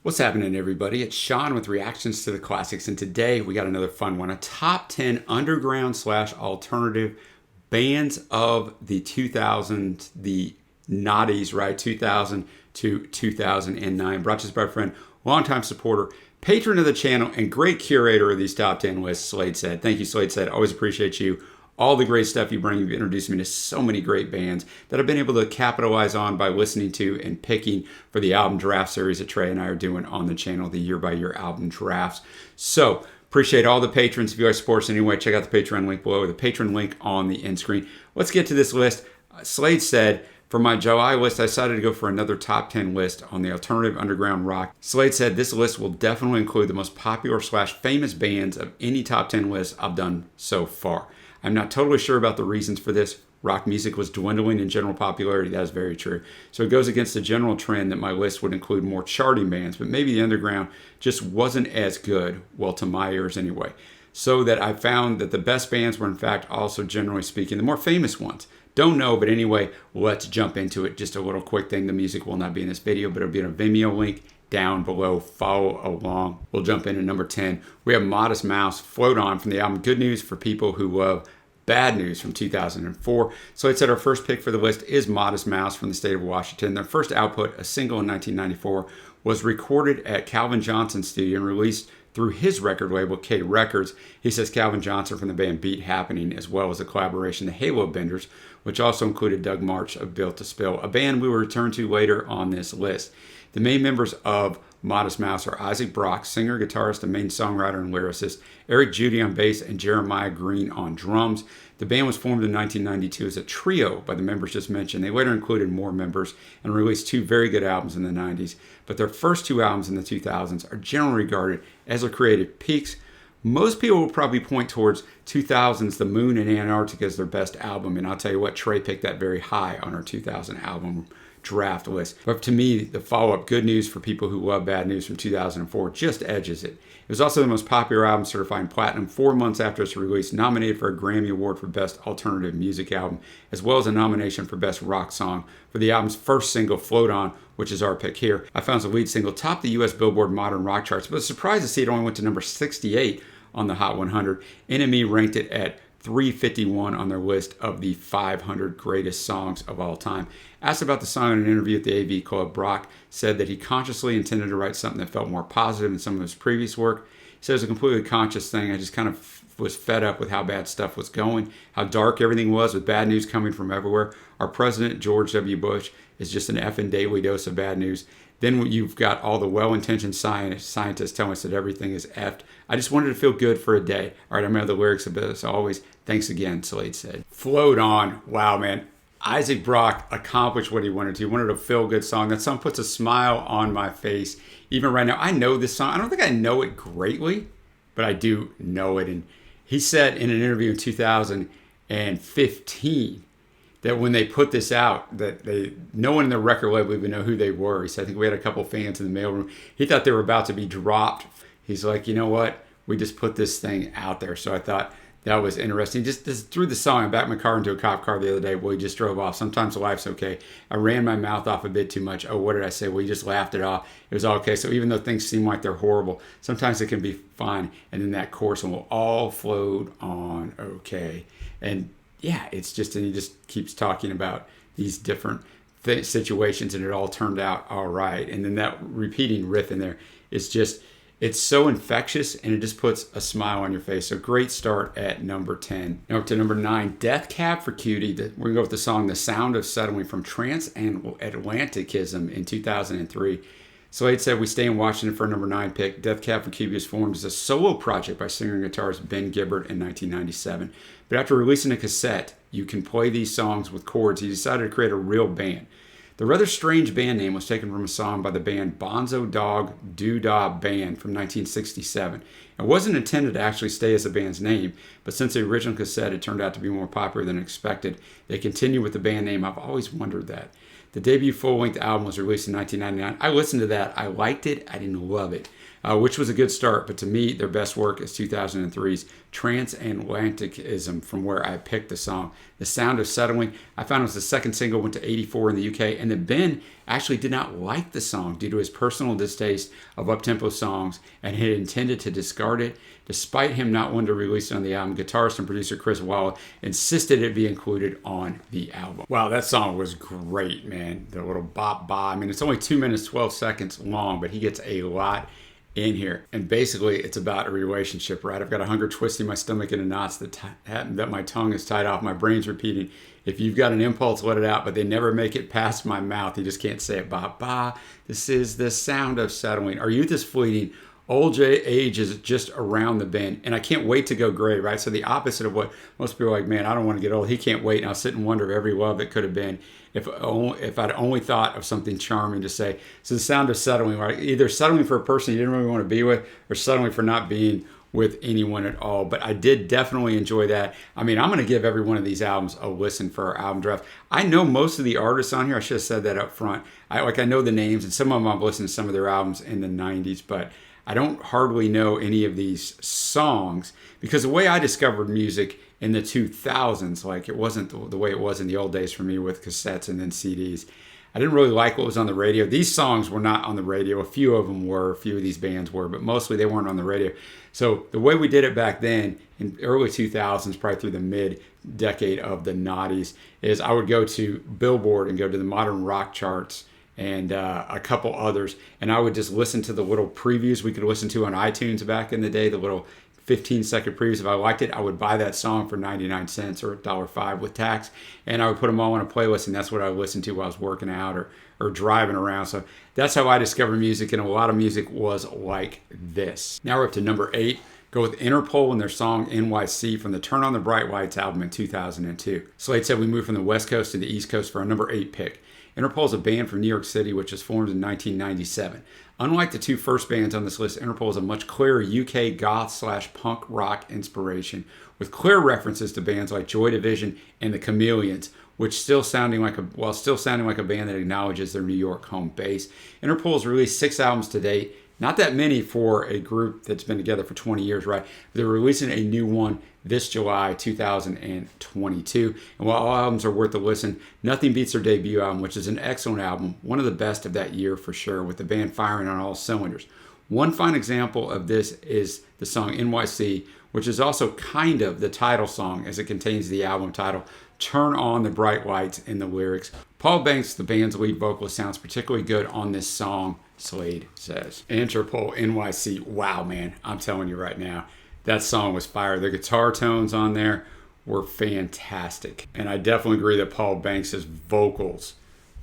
What's happening, everybody? It's Sean with Reactions to the Classics, and today we got another fun one, a top 10 underground / alternative bands of the 2000s, the noughties, right? 2000 to 2009. Brought to us by a friend, longtime supporter, patron of the channel, and great curator of these top 10 lists, Slade Said. Thank you, Slade Said. Always appreciate you. All the great stuff you bring. You've introduced me to so many great bands that I've been able to capitalize on by listening to and picking for the album draft series that Trey and I are doing on the channel, the year-by-year album drafts. So, appreciate all the patrons. If you guys support us anyway, check out the Patreon link below or the Patreon link on the end screen. Let's get to this list. Slade Said, for my July list, I decided to go for another top 10 list on the alternative underground rock. Slade said this list will definitely include the most popular / famous bands of any top 10 list I've done so far. I'm not totally sure about the reasons for this. Rock music was dwindling in general popularity. That is very true. So it goes against the general trend that my list would include more charting bands, but maybe the underground just wasn't as good, well, to my ears anyway. So that I found that the best bands were, in fact, also generally speaking, the more famous ones. Don't know, but anyway, let's jump into it. Just a little quick thing. The music will not be in this video, but it'll be in a Vimeo link down below. Follow along. We'll jump into number 10. We have Modest Mouse, Float On, from the album Good News for People Who Love Bad News from 2004. So it said our first pick for the list is Modest Mouse from the state of Washington. Their first output, a single in 1994, was recorded at Calvin Johnson's studio and released through his record label, K Records. He says Calvin Johnson from the band Beat Happening, as well as a collaboration, the Halo Benders, which also included Doug March of Built to Spill, a band we will return to later on this list. The main members of Modest Mouse are Isaac Brock, singer, guitarist, and main songwriter and lyricist, Eric Judy on bass, and Jeremiah Green on drums. The band was formed in 1992 as a trio by the members just mentioned. They later included more members and released 2 very good albums in the 90s, but their first 2 albums in the 2000s are generally regarded as their creative peaks. Most people will probably point towards 2000's The Moon in Antarctica as their best album, and I'll tell you what, Trey picked that very high on our 2000 album draft list. But to me, the follow-up Good News for People Who Love Bad News from 2004 just edges it. It was also the most popular album, certified platinum 4 months after its release, nominated for a Grammy Award for Best Alternative Music Album, as well as a nomination for Best Rock Song for the album's first single, Float On, which is our pick here. I found the lead single topped the U.S. Billboard Modern Rock charts, but I was surprised to see it only went to number 68 on the Hot 100. NME ranked it at 351 on their list of the 500 greatest songs of all time. Asked about the song in an interview at the AV Club, Brock said that he consciously intended to write something that felt more positive than some of his previous work. He said it was a completely conscious thing. I just kind of was fed up with how bad stuff was going, how dark everything was with bad news coming from everywhere. Our president, George W. Bush, is just an effing daily dose of bad news. Then you've got all the well-intentioned scientists telling us that everything is effed. I just wanted to feel good for a day. All right, I'm out of the lyrics a bit as always. Thanks again, Slade said. Float On. Wow, man. Isaac Brock accomplished what he wanted to. He wanted a feel-good song. That song puts a smile on my face. Even right now, I know this song. I don't think I know it greatly, but I do know it. And he said in an interview in 2015 that when they put this out, that no one in the record label even know who they were. He said, I think we had a couple fans in the mailroom. He thought they were about to be dropped. He's like, you know what? We just put this thing out there. So I thought that was interesting. Just threw the song. I backed my car into a cop car the other day. Well, he just drove off. Sometimes life's okay. I ran my mouth off a bit too much. Oh, what did I say? Well, he just laughed it off. It was all okay. So even though things seem like they're horrible, sometimes it can be fun. And then that chorus will all float on okay. And yeah, it's just, and he just keeps talking about these different situations, and it all turned out all right. And then that repeating riff in there is just, it's so infectious, and it just puts a smile on your face. So great start at number 10. Now up to number 9, Death Cab for Cutie. We're going to go with the song The Sound of Settling from Transatlanticism in 2003. Slade said we stay in Washington for a number 9 pick. Death Cab for Cutie was formed as a solo project by singer and guitarist Ben Gibbard in 1997. But after releasing a cassette, You Can Play These Songs with Chords, he decided to create a real band. The rather strange band name was taken from a song by the band Bonzo Dog Doo-Dah Band from 1967. It wasn't intended to actually stay as the band's name, but since the original cassette had turned out to be more popular than expected, they continued with the band name. I've always wondered that. The debut full-length album was released in 1999. I listened to that. I liked it. I didn't love it, which was a good start. But to me, their best work is 2003's transatlanticism from where I picked the song. The Sound of Settling, I found it was the second single, went to 84 in the UK, and then Ben actually did not like the song due to his personal distaste of up-tempo songs and had intended to discard it. Despite him not wanting to release it on the album, guitarist and producer Chris Walla insisted it be included on the album. Wow, that song was great, man. The little bop bop. I mean, it's only 2 minutes, 12 seconds long, but he gets a lot in here. And basically, it's about a relationship, right? I've got a hunger twisting my stomach into knots that my tongue is tied off. My brain's repeating, if you've got an impulse, let it out, but they never make it past my mouth. You just can't say it. Ba, ba. This is the sound of settling. Our youth is fleeting. Old age is just around the bend, and I can't wait to go gray, right? So the opposite of what most people are like, man, I don't want to get old. He can't wait, and I'll sit and wonder of every love that could have been if I'd only thought of something charming to say. So the sound of settling, right? Either settling for a person you didn't really want to be with, or settling for not being with anyone at all. But I did definitely enjoy that. I mean, I'm going to give every one of these albums a listen for our album draft. I know most of the artists on here. I should have said that up front. I know the names, and some of them I've listened to some of their albums in the 90s, but I don't hardly know any of these songs because the way I discovered music in the 2000s, like it wasn't the way it was in the old days for me with cassettes and then CDs. I didn't really like what was on the radio. These songs were not on the radio. A few of them were, a few of these bands were, but mostly they weren't on the radio. So the way we did it back then in early 2000s, probably through the mid decade of the noughties, is I would go to Billboard and go to the modern rock charts and a couple others, and I would just listen to the little previews we could listen to on iTunes back in the day, the little 15-second previews. If I liked it, I would buy that song for 99 cents or $1.05 with tax, and I would put them all on a playlist, and that's what I would listen to while I was working out or driving around. So that's how I discovered music, and a lot of music was like this. Now we're up to number 8. Go with Interpol and their song NYC from the Turn on the Bright Lights album in 2002. Slade said we moved from the West Coast to the East Coast for our number 8 pick. Interpol is a band from New York City which was formed in 1997. Unlike the two first bands on this list, Interpol is a much clearer UK goth/punk rock inspiration with clear references to bands like Joy Division and the Chameleons, while still sounding like a band that acknowledges their New York home base. Interpol has released 6 albums to date. Not that many for a group that's been together for 20 years, right? They're releasing a new one this July 2022. And while all albums are worth a listen, nothing beats their debut album, which is an excellent album, one of the best of that year for sure, with the band firing on all cylinders. One fine example of this is the song NYC, which is also kind of the title song as it contains the album title, Turn on the Bright Lights in the lyrics. Paul Banks, the band's lead vocalist, sounds particularly good on this song, Slade says. Interpol, NYC, wow, man, I'm telling you right now, that song was fire. The guitar tones on there were fantastic. And I definitely agree that Paul Banks' vocals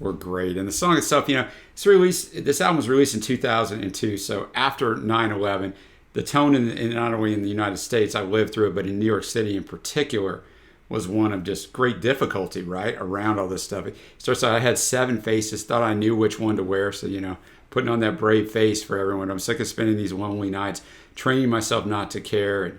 were great. And the song itself, this album was released in 2002, so after 9/11, the tone in not only in the United States, I lived through it, but in New York City in particular, was one of just great difficulty, right, around all this stuff. It starts out, I had 7 faces, thought I knew which one to wear, so, putting on that brave face for everyone. I'm sick of spending these lonely nights, training myself not to care. And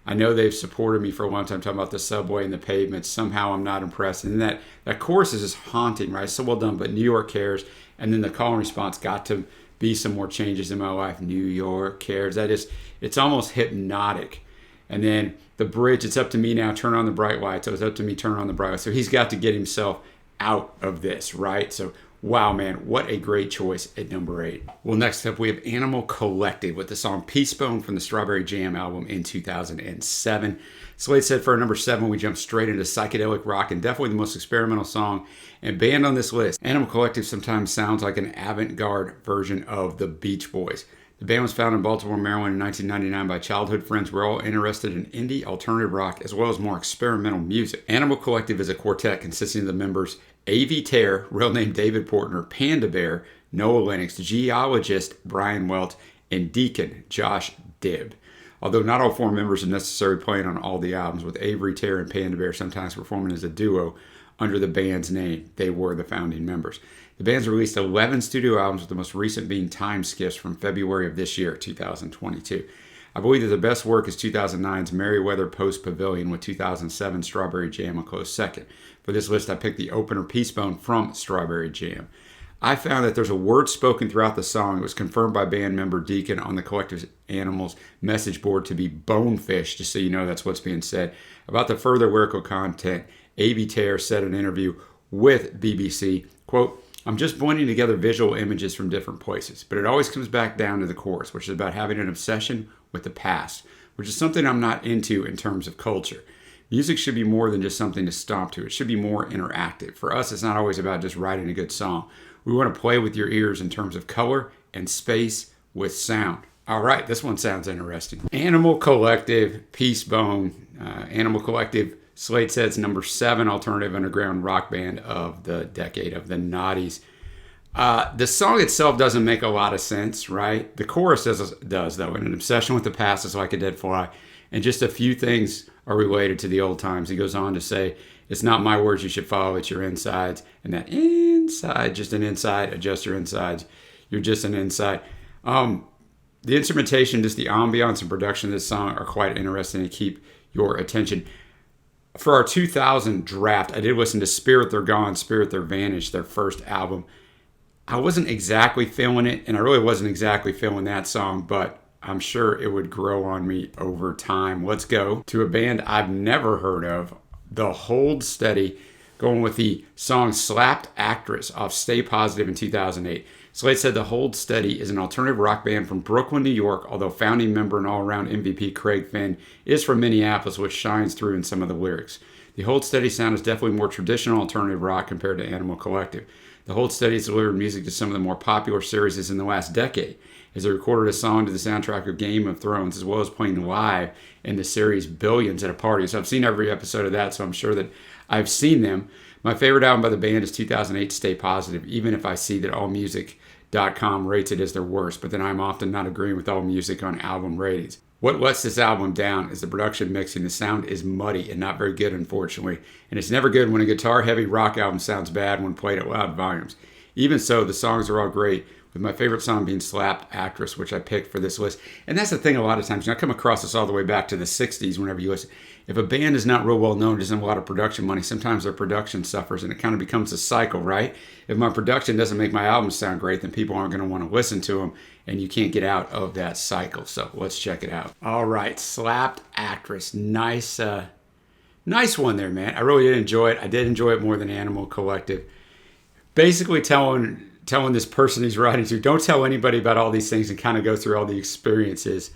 I know they've supported me for a long time, talking about the subway and the pavements. Somehow I'm not impressed. And that chorus is just haunting, right? So well done, but New York cares. And then the call and response got to be some more changes in my life. New York cares. It's almost hypnotic. And then the bridge, it's up to me now, turn on the bright lights. So it's up to me, turn on the bright lights. So he's got to get himself out of this, right? So wow, man, what a great choice at number 8. Well, next up, we have Animal Collective with the song Peacebone from the Strawberry Jam album in 2007. Slade said for our number 7, we jump straight into psychedelic rock and definitely the most experimental song and band on this list. Animal Collective sometimes sounds like an avant-garde version of the Beach Boys. The band was founded in Baltimore, Maryland in 1999 by childhood friends who were all interested in indie, alternative rock, as well as more experimental music. Animal Collective is a quartet consisting of the members A.V. Terror, real name David Portner, Panda Bear, Noah Lennox, geologist Brian Welt, and Deacon Josh Dibb. Although not all 4 members are necessarily playing on all the albums, with Avery Terror and Panda Bear sometimes performing as a duo under the band's name. They were the founding members. The band's released 11 studio albums, with the most recent being Time Skiffs from February of this year, 2022. I believe that the best work is 2009's Merriweather Post Pavilion, with 2007 Strawberry Jam a close second. For this list, I picked the opener Peacebone from Strawberry Jam. I found that there's a word spoken throughout the song. It was confirmed by band member Deacon on the Collective Animals message board to be bonefish, just so you know that's what's being said. About the further lyrical content, A.B. Taylor said in an interview with BBC, quote, I'm just blending together visual images from different places, but it always comes back down to the chorus, which is about having an obsession with the past, which is something I'm not into in terms of culture. Music should be more than just something to stomp to. It should be more interactive. For us, it's not always about just writing a good song. We want to play with your ears in terms of color and space with sound. All right, this one sounds interesting. Animal Collective, Peacebone. Animal Collective, Slate says number 7 alternative underground rock band of the decade of the noughties. The song itself doesn't make a lot of sense, right? The chorus does though. And an obsession with the past is like a dead fly. And just a few things are related to the old times. He goes on to say, it's not my words you should follow, it's your insides. And that inside, just an inside, adjust your insides. You're just an inside. The instrumentation, just the ambiance and production of this song are quite interesting to keep your attention. For our 2000 draft, I did listen to Spirit They're Gone, Spirit They're Vanished, their first album. I wasn't exactly feeling it, and I really wasn't exactly feeling that song, but I'm sure it would grow on me over time. Let's go to a band I've never heard of, The Hold Steady, going with the song Slapped Actress off Stay Positive in 2008. Slate said The Hold Steady is an alternative rock band from Brooklyn, New York, although founding member and all-around MVP Craig Finn is from Minneapolis, which shines through in some of the lyrics. The Hold Steady sound is definitely more traditional alternative rock compared to Animal Collective. The Hold Steady has delivered music to some of the more popular series in the last decade, as they recorded a song to the soundtrack of Game of Thrones, as well as playing live in the series Billions at a party. So I've seen every episode of that, so I'm sure that I've seen them. My favorite album by the band is 2008 Stay Positive, even if I see that AllMusic.com rates it as their worst, but then I'm often not agreeing with AllMusic on album ratings. What lets this album down is the production mixing. The sound is muddy and not very good, unfortunately, and it's never good when a guitar-heavy rock album sounds bad when played at loud volumes. Even so, the songs are all great, with my favorite song being Slapped Actress, which I picked for this list. And that's the thing a lot of times, I come across this all the way back to the 60s whenever you listen. If a band is not real well known, doesn't have a lot of production money, sometimes their production suffers and it kind of becomes a cycle, right? If my production doesn't make my albums sound great, then people aren't going to want to listen to them and you can't get out of that cycle. So let's check it out. All right, Slapped Actress. Nice one there, man. I really did enjoy it. I did enjoy it more than Animal Collective. Basically telling this person he's writing to, don't tell anybody about all these things and kind of go through all the experiences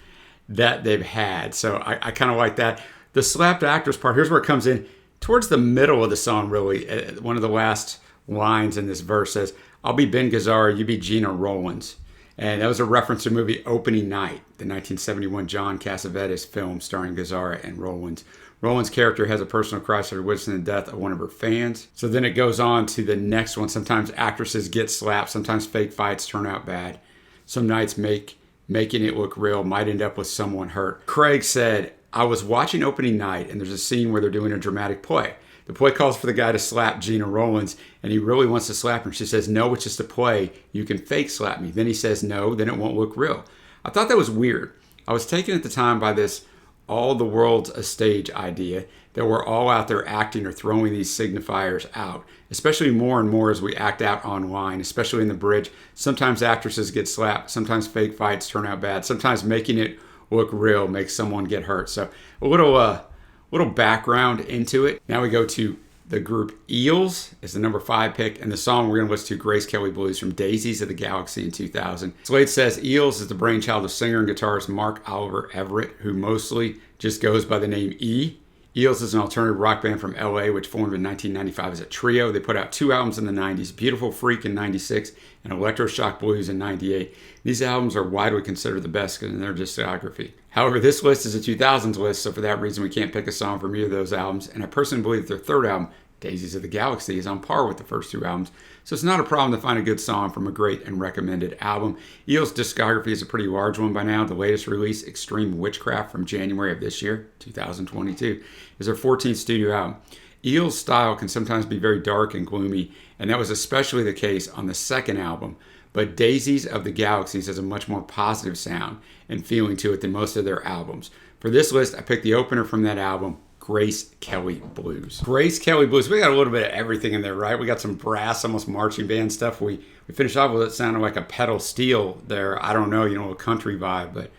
that they've had. So I kind of like that. The Slapped Actress part, here's where it comes in. Towards the middle of the song, really, one of the last lines in this verse says, I'll be Ben Gazzara, you be Gina Rowlands. And that was a reference to the movie Opening Night, the 1971 John Cassavetes film starring Gazzara and Rowlands. Rowlands' character has a personal crisis after witnessing the death of one of her fans. So then it goes on to the next one. Sometimes actresses get slapped. Sometimes fake fights turn out bad. Some nights making it look real might end up with someone hurt. Craig said, I was watching Opening Night, and there's a scene where they're doing a dramatic play. The play calls for the guy to slap Gina Rowlands, and he really wants to slap her. She says, no, it's just a play. You can fake slap me. Then he says, no, then it won't look real. I thought that was weird. I was taken at the time by this all the world's a stage idea that we're all out there acting or throwing these signifiers out, especially more and more as we act out online, especially in the bridge. Sometimes actresses get slapped. Sometimes fake fights turn out bad. Sometimes making it look real makes someone get hurt. So a little background into it. Now we go to the group Eels is the number 5 pick, and the song we're going to listen to, Grace Kelly Blues from Daisies of the Galaxy in 2000. Slade says Eels is the brainchild of singer and guitarist Mark Oliver Everett, who mostly just goes by the name E. Eels is an alternative rock band from LA, which formed in 1995 as a trio. They put out 2 albums in the 90s, Beautiful Freak in 96 and Electroshock Blues in 98. These albums are widely considered the best in their discography. However, this list is a 2000s list, so for that reason we can't pick a song from either of those albums, and I personally believe that their third album, Daisies of the Galaxy, is on par with the first 2 albums, so it's not a problem to find a good song from a great and recommended album. Eels' discography is a pretty large one by now. The latest release, Extreme Witchcraft from January of this year, 2022, is their 14th studio album. Eels' style can sometimes be very dark and gloomy, and that was especially the case on the second album, but Daisies of the Galaxies has a much more positive sound and feeling to it than most of their albums. For this list, I picked the opener from that album, Grace Kelly Blues. Grace Kelly Blues, we got a little bit of everything in there, right? We got some brass, almost marching band stuff. We finished off with it sounding like a pedal steel there. I don't know, a country vibe, but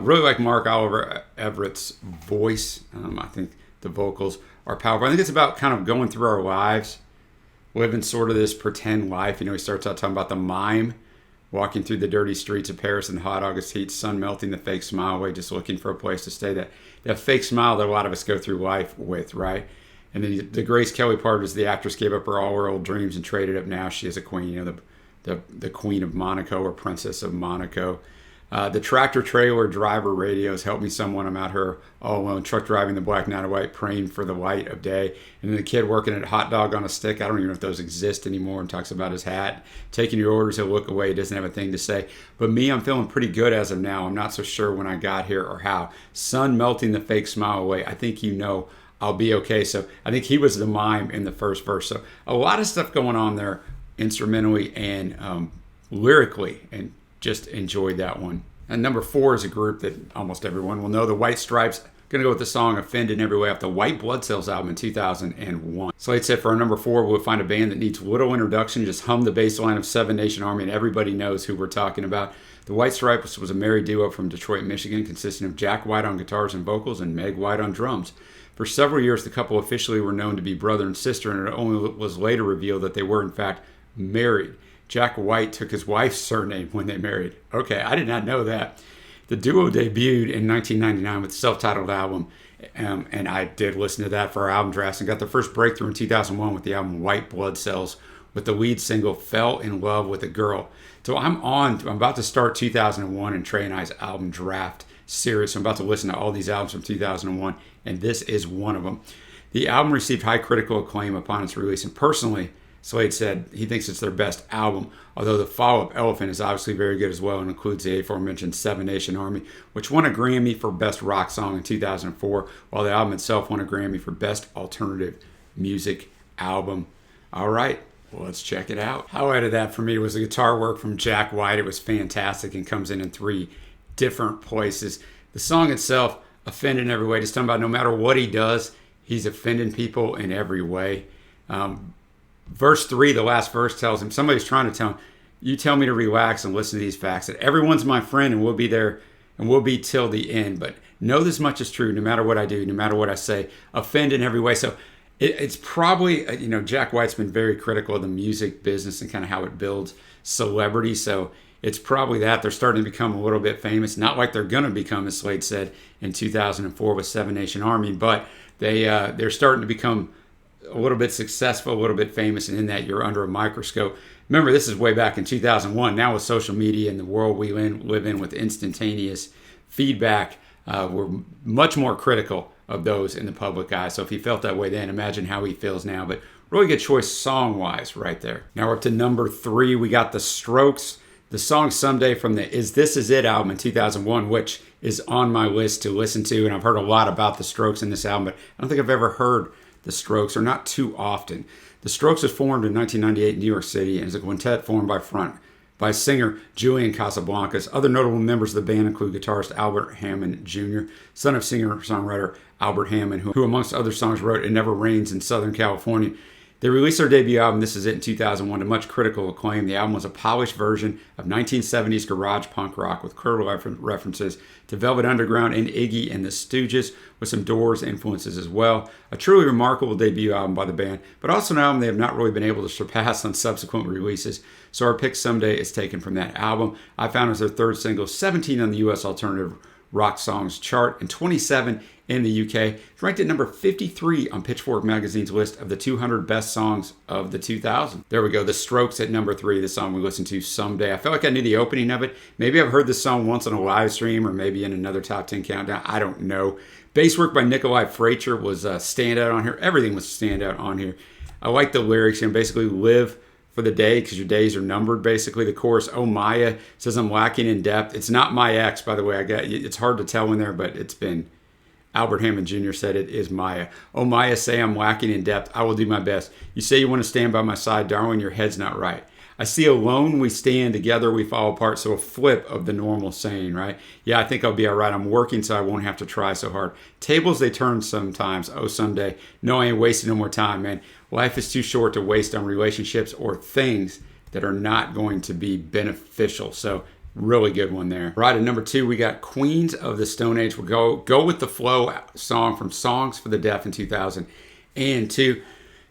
really like Mark Oliver Everett's voice. I think the vocals are powerful. I think it's about kind of going through our lives, living sort of this pretend life. He starts out talking about the mime walking through the dirty streets of Paris in hot August heat, sun melting the fake smile away, just looking for a place to stay. That fake smile that a lot of us go through life with, right? And then the Grace Kelly part is the actress gave up all her old dreams and traded up. Now she is a queen, the Queen of Monaco or Princess of Monaco. The tractor trailer driver radios help me someone. I'm out here all alone, truck driving the black night of white, praying for the light of day. And then the kid working at hot dog on a stick. I don't even know if those exist anymore. And talks about his hat, taking your orders. He'll look away. He doesn't have a thing to say. But me, I'm feeling pretty good as of now. I'm not so sure when I got here or how. Sun melting the fake smile away. I think I'll be okay. So I think he was the mime in the first verse. So a lot of stuff going on there, instrumentally and lyrically, and just enjoyed that one. And number 4 is a group that almost everyone will know, the White Stripes. Going to go with the song Offended in Every Way off the White Blood Cells album in 2001. Slade said for our number 4, we'll find a band that needs little introduction. Just hum the bass line of Seven Nation Army and everybody knows who we're talking about. The White Stripes was a married duo from Detroit, Michigan, consisting of Jack White on guitars and vocals and Meg White on drums. For several years, the couple officially were known to be brother and sister, and it only was later revealed that they were, in fact, married. Jack White took his wife's surname when they married. Okay, I did not know that. The duo debuted in 1999 with the self-titled album, and I did listen to that for our album drafts and got their first breakthrough in 2001 with the album White Blood Cells, with the lead single Fell in Love with a Girl. So I'm about to start 2001 in Trey and I's album draft series. So I'm about to listen to all these albums from 2001, and this is one of them. The album received high critical acclaim upon its release, and personally, Slade said he thinks it's their best album, although the follow-up Elephant is obviously very good as well and includes the aforementioned Seven Nation Army, which won a Grammy for Best Rock Song in 2004, while the album itself won a Grammy for Best Alternative Music Album. All right, well, let's check it out. Highlight of that for me was the guitar work from Jack White. It was fantastic and comes in 3 different places. The song itself, Offended in Every Way, just talking about no matter what he does, he's offending people in every way. Verse 3, the last verse tells him, somebody's trying to tell him, you tell me to relax and listen to these facts, that everyone's my friend and we'll be there and we'll be till the end. But know this much is true, no matter what I do, no matter what I say, offend in every way. So it's probably, Jack White's been very critical of the music business and kind of how it builds celebrity. So it's probably that they're starting to become a little bit famous. Not like they're going to become, as Slade said, in 2004 with Seven Nation Army, but they're starting to become a little bit successful, a little bit famous, and in that you're under a microscope. Remember, this is way back in 2001. Now with social media and the world we live in with instantaneous feedback, we're much more critical of those in the public eye. So if he felt that way then, imagine how he feels now. But really good choice song-wise right there. Now we're up to number 3. We got The Strokes. The song Someday from the Is This Is It album in 2001, which is on my list to listen to. And I've heard a lot about The Strokes in this album, but I don't think I've ever heard The Strokes, or not too often. The Strokes was formed in 1998 in New York City and is a quintet formed by singer Julian Casablancas. Other notable members of the band include guitarist Albert Hammond Jr., son of singer-songwriter Albert Hammond, who amongst other songs wrote It Never Rains in Southern California. They released their debut album, This Is It, in 2001 to much critical acclaim. The album was a polished version of 1970s garage punk rock with clear references to Velvet Underground and Iggy and the Stooges, with some Doors influences as well. A truly remarkable debut album by the band, but also an album they have not really been able to surpass on subsequent releases. So our pick Someday is taken from that album. I found it as their 3rd single, 17 on the U.S. Alternative Rock Songs chart and 27 in the UK. It's ranked at number 53 on Pitchfork Magazine's list of the 200 best songs of the 2000s. There we go. The Strokes at number 3, the song we listened to, Someday. I felt like I knew the opening of it. Maybe I've heard this song once on a live stream or maybe in another top 10 countdown. I don't know. Bass work by Nikolai Frater was a standout on here. Everything was standout on here. I like the lyrics, basically live for the day because your days are numbered. Basically, the chorus, "Oh Maya," says I'm lacking in depth. It's not my ex, by the way. It's hard to tell in there, but it's been. Albert Hammond Jr. said it is Maya. "Oh Maya, say I'm lacking in depth. I will do my best. You say you want to stand by my side, darling. Your head's not right. I see alone we stand, together we fall apart. So a flip of the normal saying, right? Yeah, I think I'll be all right. I'm working so I won't have to try so hard. Tables, they turn sometimes. Oh, someday. No, I ain't wasting no more time, man. Life is too short to waste on relationships or things that are not going to be beneficial. So really good one there. Right, at number 2, we got Queens of the Stone Age. We'll go with the flow song from Songs for the Deaf in 2002.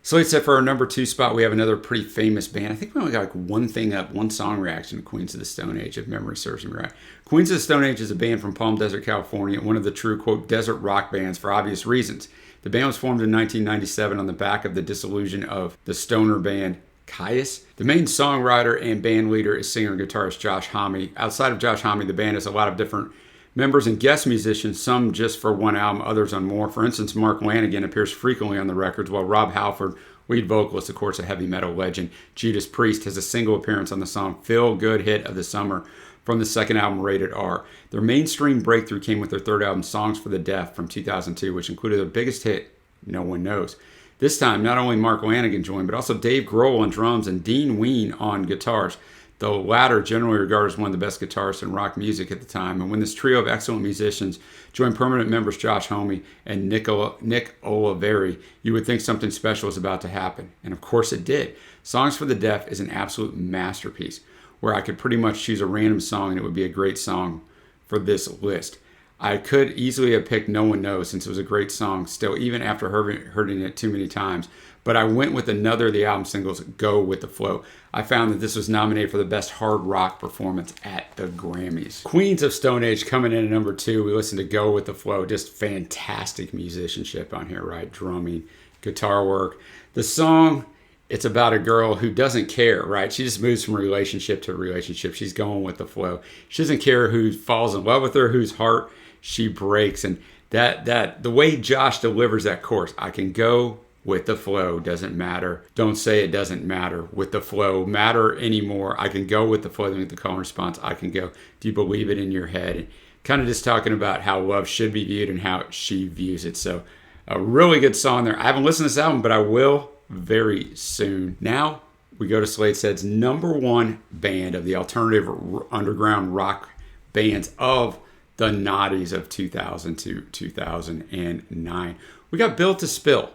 So let's say for our number 2 spot, we have another pretty famous band. I think we only got like one thing up, one song reaction to Queens of the Stone Age, if memory serves me right. Queens of the Stone Age is a band from Palm Desert, California, one of the true, quote, desert rock bands for obvious reasons. The band was formed in 1997 on the back of the dissolution of the stoner band Caius. The main songwriter and band leader is singer and guitarist Josh Homme. Outside of Josh Homme, the band has a lot of different members and guest musicians, some just for one album, others on more. For instance, Mark Lanigan appears frequently on the records, while Rob Halford, lead vocalist, of course, a heavy metal legend, Judas Priest, has a single appearance on the song Feel Good Hit of the Summer from the second album, Rated R. Their mainstream breakthrough came with their third album, Songs for the Deaf, from 2002, which included their biggest hit, No One Knows. This time, not only Mark Lanigan joined, but also Dave Grohl on drums and Dean Ween on guitars. The latter generally regarded as one of the best guitarists in rock music at the time. And when this trio of excellent musicians joined permanent members Josh Homme and Nick Oliveri, you would think something special was about to happen. And of course it did. Songs for the Deaf is an absolute masterpiece, where I could pretty much choose a random song and it would be a great song for this list. I could easily have picked No One Knows, since it was a great song still, even after hearing it too many times. But I went with another of the album singles, Go With The Flow. I found that this was nominated for the best hard rock performance at the Grammys. Queens of Stone Age coming in at number 2. We listened to Go With The Flow. Just fantastic musicianship on here, right? Drumming, guitar work. The song, it's about a girl who doesn't care, right? She just moves from relationship to relationship. She's going with the flow. She doesn't care who falls in love with her, whose heart she breaks. And that the way Josh delivers that chorus, I can go with the flow, doesn't matter. Don't say it doesn't matter. With the flow, matter anymore. I can go with the flow. The call and response, I can go. Do you believe it in your head? And kind of just talking about how love should be viewed and how she views it. So a really good song there. I haven't listened to this album, but I will very soon. Now we go to Slate's Head's number 1 band of the alternative underground rock bands of the noughties of 2000 to 2009. We got Built to Spill.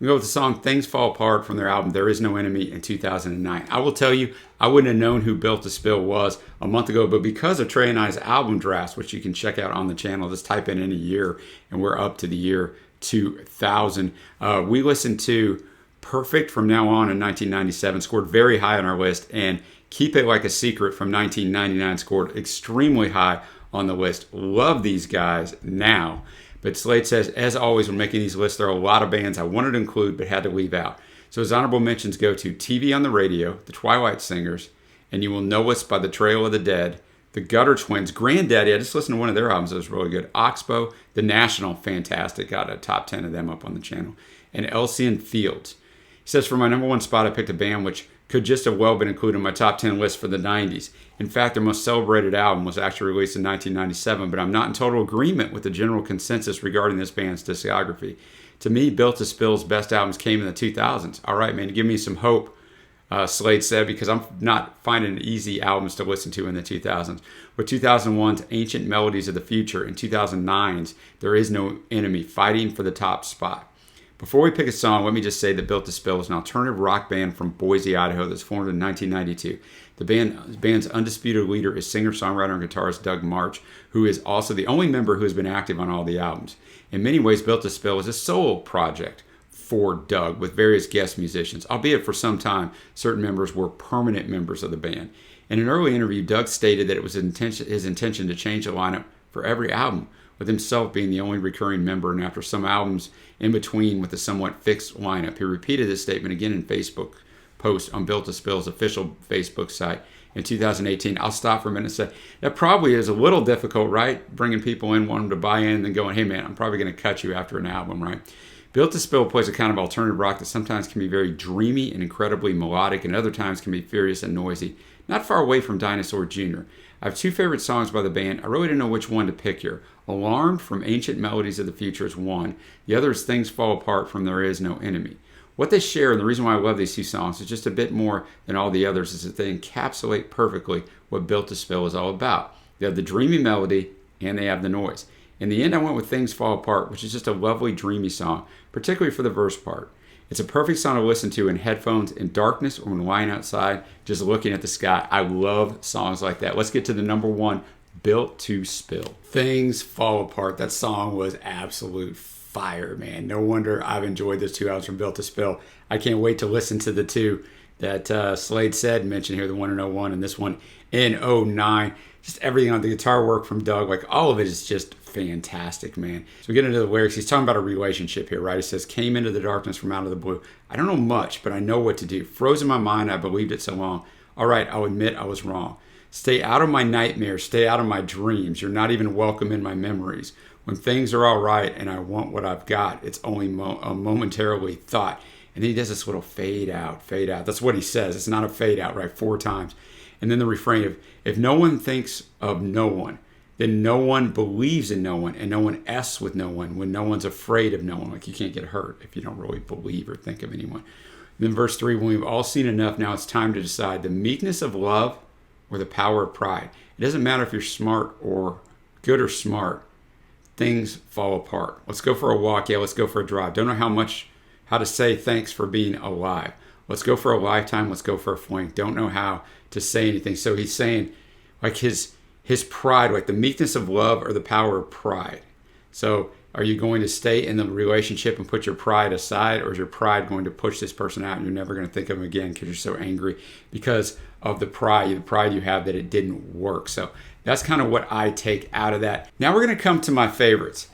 We go with the song Things Fall Apart from their album There Is No Enemy in 2009. I will tell you, I wouldn't have known who Built to Spill was a month ago, but because of Trey and I's album drafts, which you can check out on the channel, just type in any year, and we're up to the year 2000. We listened to Perfect from Now On in 1997, scored very high on our list, and Keep It Like a Secret from 1999 scored extremely high on the list. Love these guys now. But Slate says, as always, when making these lists, there are a lot of bands I wanted to include but had to leave out. So his honorable mentions go to TV on the Radio, the Twilight Singers, And You Will Know Us by the Trail of the Dead, the Gutter Twins, Granddaddy, I just listened to one of their albums that was really good, Oxbow, The National, fantastic, got a top 10 of them up on the channel, and Elsie Fields. He says, for my number 1 spot, I picked a band which could just have well been included in my top 10 list for the 90s. In fact, their most celebrated album was actually released in 1997, but I'm not in total agreement with the general consensus regarding this band's discography. To me, Built to Spill's best albums came in the 2000s. All right, man, give me some hope, Slade said, because I'm not finding easy albums to listen to in the 2000s. With 2001's Ancient Melodies of the Future and 2009's There Is No Enemy fighting for the top spot. Before we pick a song, let me just say that Built to Spill is an alternative rock band from Boise, Idaho that's formed in 1992. The band's undisputed leader is singer-songwriter and guitarist Doug March, who is also the only member who has been active on all the albums. In many ways, Built to Spill is a solo project for Doug with various guest musicians, albeit for some time certain members were permanent members of the band. In an early interview, Doug stated that it was his intention to change the lineup for every album, with himself being the only recurring member, and after some albums in between with a somewhat fixed lineup. He repeated this statement again in Facebook post on Built to Spill's official Facebook site in 2018. I'll stop for a minute and say, that probably is a little difficult, right? Bringing people in, wanting to buy in, and then going, hey man, I'm probably going to cut you after an album, right? Built to Spill plays a kind of alternative rock that sometimes can be very dreamy and incredibly melodic, and other times can be furious and noisy, not far away from Dinosaur Jr. I have 2 favorite songs by the band. I really didn't know which one to pick here. Alarmed from Ancient Melodies of the Future is one. The other is Things Fall Apart from There Is No Enemy. what they share, and the reason why I love these two songs is just a bit more than all the others, is that they encapsulate perfectly what Built to Spill is all about. They have the dreamy melody and they have the noise. In the end, I went with Things Fall Apart, which is just a lovely, dreamy song, particularly for the verse part. It's a perfect song to listen to in headphones, in darkness, or when lying outside, just looking at the sky. I love songs like that. Let's get to the number one, Built to Spill. Things Fall Apart. That song was absolute fire, man. No wonder I've enjoyed those 2 albums from Built to Spill. I can't wait to listen to the two that Slade said, mentioned here, the one in '01 and this one in '09. Just everything on the guitar work from Doug, like all of it is just fantastic, man. So we get into the lyrics. He's talking about a relationship here, right? He says, came into the darkness from out of the blue. I don't know much, but I know what to do. Froze in my mind, I believed it so long. All right, I'll admit I was wrong. Stay out of my nightmares, stay out of my dreams. You're not even welcome in my memories. When things are all right and I want what I've got, it's only a momentarily thought. And then he does this little fade out, fade out. That's what he says. It's not a fade out, right? 4 times. And then the refrain of, if no one thinks of no one, then no one believes in no one, and no one F's with no one when no one's afraid of no one. Like, you can't get hurt if you don't really believe or think of anyone. And then verse 3, when we've all seen enough, now it's time to decide the meekness of love or the power of pride. It doesn't matter if you're smart or good or smart. Things fall apart. Let's go for a walk. Yeah, let's go for a drive. Don't know how to say thanks for being alive. Let's go for a lifetime. Let's go for a fling. Don't know how to say anything. So he's saying, like, his pride, like the meekness of love or the power of pride. So are you going to stay in the relationship and put your pride aside, or is your pride going to push this person out and you're never going to think of them again because you're so angry because of the pride you have that it didn't work? So that's kind of what I take out of that. Now we're going to come to my favorites.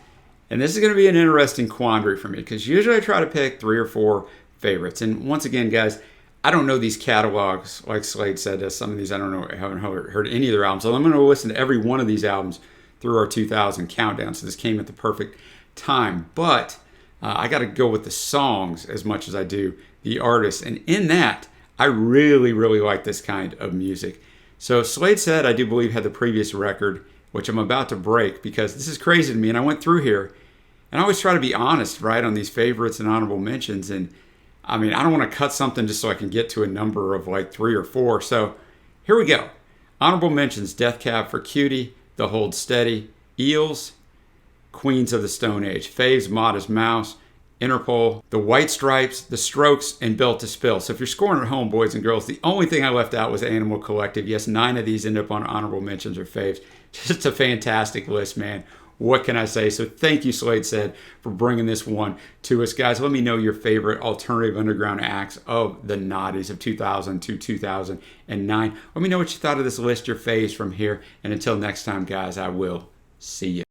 And this is going to be an interesting quandary for me because usually I try to pick 3 or 4 favorites. And once again, guys, I don't know these catalogs. Like Slade said, some of these I don't know. I haven't heard any of their albums. So I'm going to listen to every one of these albums through our 2000 countdown. So this came at the perfect time. But I got to go with the songs as much as I do the artists. And in that, I really, really like this kind of music. So Slade said, I do believe, had the previous record, which I'm about to break because this is crazy to me. And I went through here, and I always try to be honest, right, on these favorites and honorable mentions. And I mean, I don't want to cut something just so I can get to a number of like 3 or 4. So here we go. Honorable mentions: Death Cab for Cutie, The Hold Steady, Eels, Queens of the Stone Age, Faves, Modest Mouse, Interpol, The White Stripes, The Strokes, and Built to Spill. So if you're scoring at home, boys and girls, the only thing I left out was Animal Collective. Yes, 9 of these end up on honorable mentions or faves. Just a fantastic list, man. What can I say? So thank you, Slade said, for bringing this one to us. Guys, let me know your favorite alternative underground acts of the noughties of 2000 to 2009. Let me know what you thought of this list, your faves from here. And until next time, guys, I will see you.